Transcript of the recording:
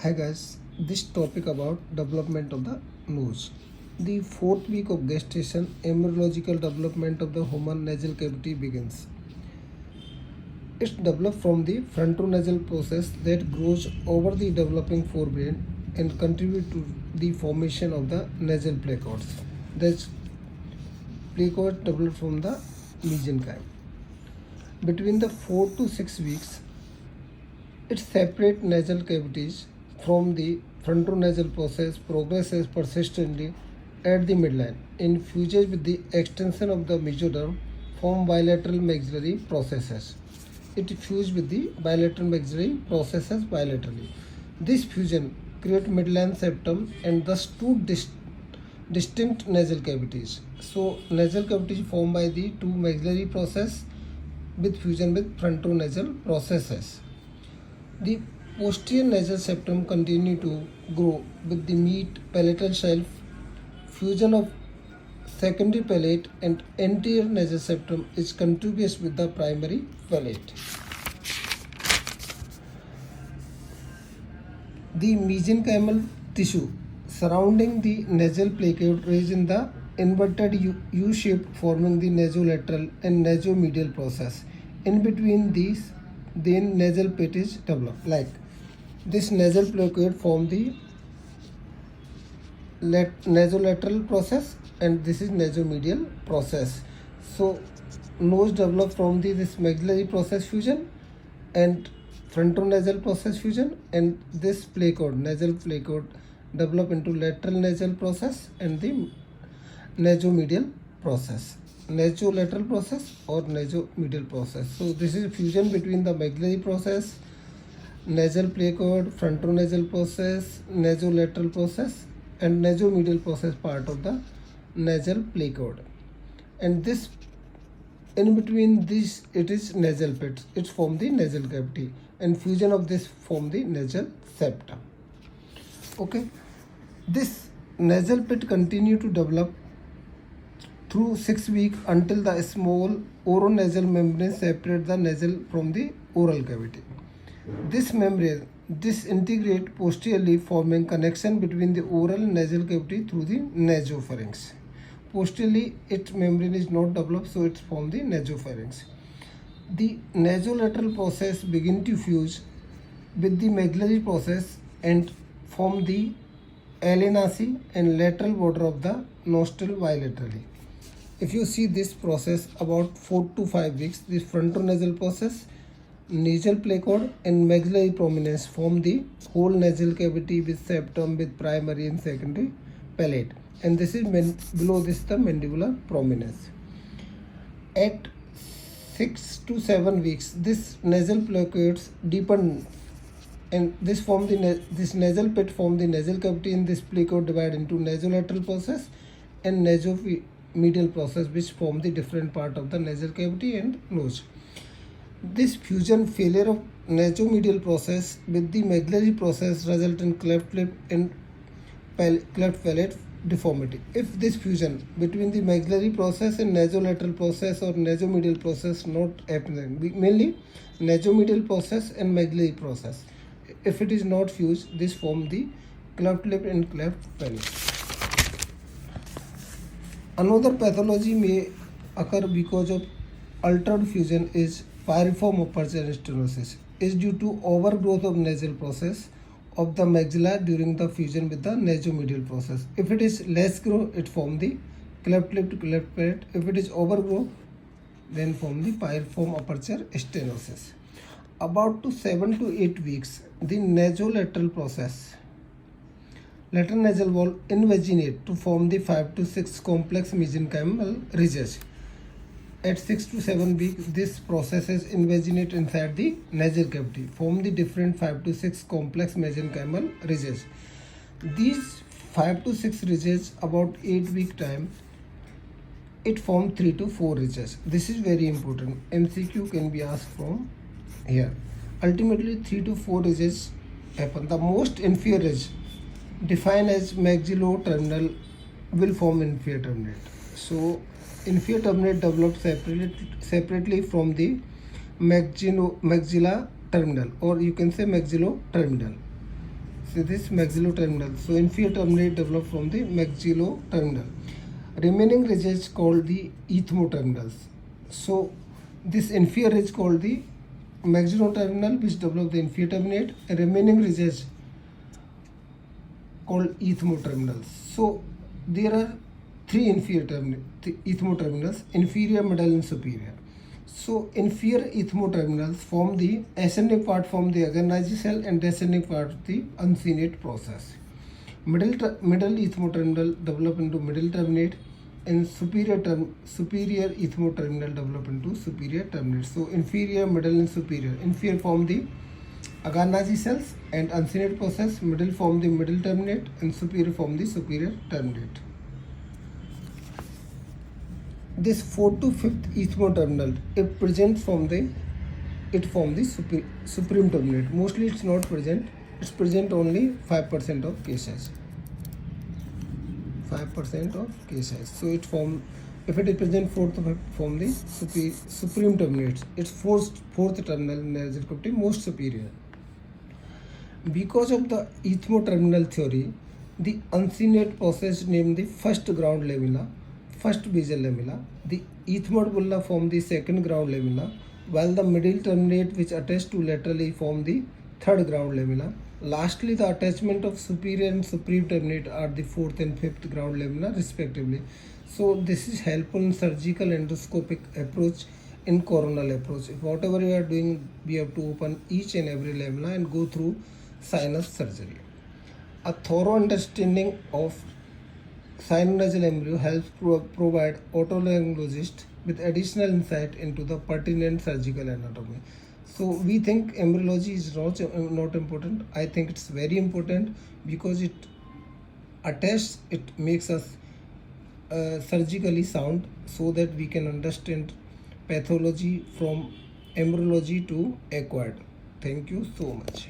Hi guys, this topic about development of the nose. The fourth week of gestation, embryological development of the human nasal cavity begins. It's developed from the frontonasal process that grows over the developing forebrain and contribute to the formation of the nasal placoids. That's placoid developed from the mesenchyme. Between the 4 to 6 weeks, it separates nasal cavities from the frontonasal process progresses persistently at the midline and fuses with the extension of the mesoderm form bilateral maxillary processes. It fuses with the bilateral maxillary processes bilaterally. This fusion creates midline septum and thus two distinct nasal cavities. So nasal cavities formed by the two maxillary process with fusion with frontonasal processes. The posterior nasal septum continue to grow with the mid palatal shelf fusion of secondary palate and anterior nasal septum is contiguous with the primary palate. The mesenchymal tissue surrounding the nasal placoid is in the inverted U shape forming the nasolateral and nasomedial process. In between these, then nasal pit is developed. Like this nasal placoid form the nasolateral process and this is nasomedial process. So nose developed from this maxillary process fusion and frontonasal process fusion, and this placoid nasal placoid develop into lateral nasal process and the nasomedial process, nasolateral process or nasomedial process. So this is fusion between the maxillary process, nasal placoid, frontonasal process, nasolateral process and nasomedial process part of the nasal placoid. And this in between this it is nasal pit, it form the nasal cavity and fusion of this form the nasal septum. Okay, this nasal pit continue to develop through 6 weeks until the small oronasal membrane separate the nasal from the oral cavity. This membrane disintegrate posteriorly forming connection between the oral and nasal cavity through the nasopharynx. Posteriorly, its membrane is not developed, so it's from the nasopharynx. The nasolateral process begin to fuse with the maxillary process and form the alveoli and lateral border of the nostril bilaterally. If you see this process about 4 to 5 weeks, this frontonasal process, nasal placoid and maxillary prominence form the whole nasal cavity with septum with primary and secondary palate, and this is below this the mandibular prominence. At 6 to 7 weeks, this nasal placoids deepen and this form the this nasal pit form the nasal cavity, and this placoid divide into nasolateral process and nasomedial process which form the different part of the nasal cavity and nose. This fusion failure of nasomedial process with the maxillary process result in cleft lip and cleft palate deformity. If this fusion between the maxillary process and nasolateral process or nasomedial process not happening, mainly nasomedial process and maxillary process, if it is not fused, this form the cleft lip and cleft palate. Another pathology may occur because of altered fusion is pyriform aperture stenosis is due to overgrowth of nasal process of the maxilla during the fusion with the nasomedial process. If it is less grow, it form the cleft lip to cleft palate. If it is overgrow, then form the pyriform aperture stenosis. About to 7 to 8 weeks, the nasolateral process, lateral nasal wall invaginate to form the 5 to 6 complex mesenchymal ridges. At 6 to 7 weeks, this process is invaginate inside the nasal cavity, form the different 5 to 6 complex mesenchymal ridges. These 5 to 6 ridges, about 8 week time, it form 3 to 4 ridges. This is very important. MCQ can be asked from here. Ultimately, 3 to 4 ridges happen. The most inferior ridge, defined as maxilloterminal, will form inferior terminate. So inferior terminate developed separately from the maxilla terminal, or you can say maxilloterminal. So this maxilloterminal. So inferior terminate develop from the maxilloterminal. Remaining ridges called the ethmoterminals. So this inferior ridge called the maxilloterminal, which develop the inferior terminate, and remaining ridges called ethmoterminals. So there are three inferior ethmoterminals: inferior, middle, and superior. So inferior ethmoterminals form the ascending part from the Agarnazi cell and descending part of the uncinate process. Middle ethmoterminal develop into middle terminate, and superior ethmoterminal develop into superior terminate. So inferior, middle, and superior. Inferior form the Agarnazi cells and uncinate process. Middle form the middle terminate, and superior form the superior terminate. This 4th to 5th ethmoterminal, it present from the supreme terminate. Mostly it's not present. It's present only 5% of cases. 5% of cases. So it form, if it is present 4th to 5th, form the supreme terminates. It's fourth terminal in nasal cavity, most superior. Because of the ethmoterminal theory, the uncinate process named the first ground lamella, first basal lamella. The ethmoid bulla form the second ground lamella, while the middle terminate which attach to laterally form the third ground lamella. Lastly, the attachment of superior and supreme terminate are the 4th and 5th ground lamella respectively. So this is helpful in surgical endoscopic approach, in coronal approach. If whatever you are doing, we have to open each and every lamella and go through sinus surgery. A thorough understanding of sinonasal embryo helps provide otolaryngologist with additional insight into the pertinent surgical anatomy. So we think embryology is not important. I think it's very important because it makes us surgically sound, so that we can understand pathology from embryology to acquired. Thank you so much.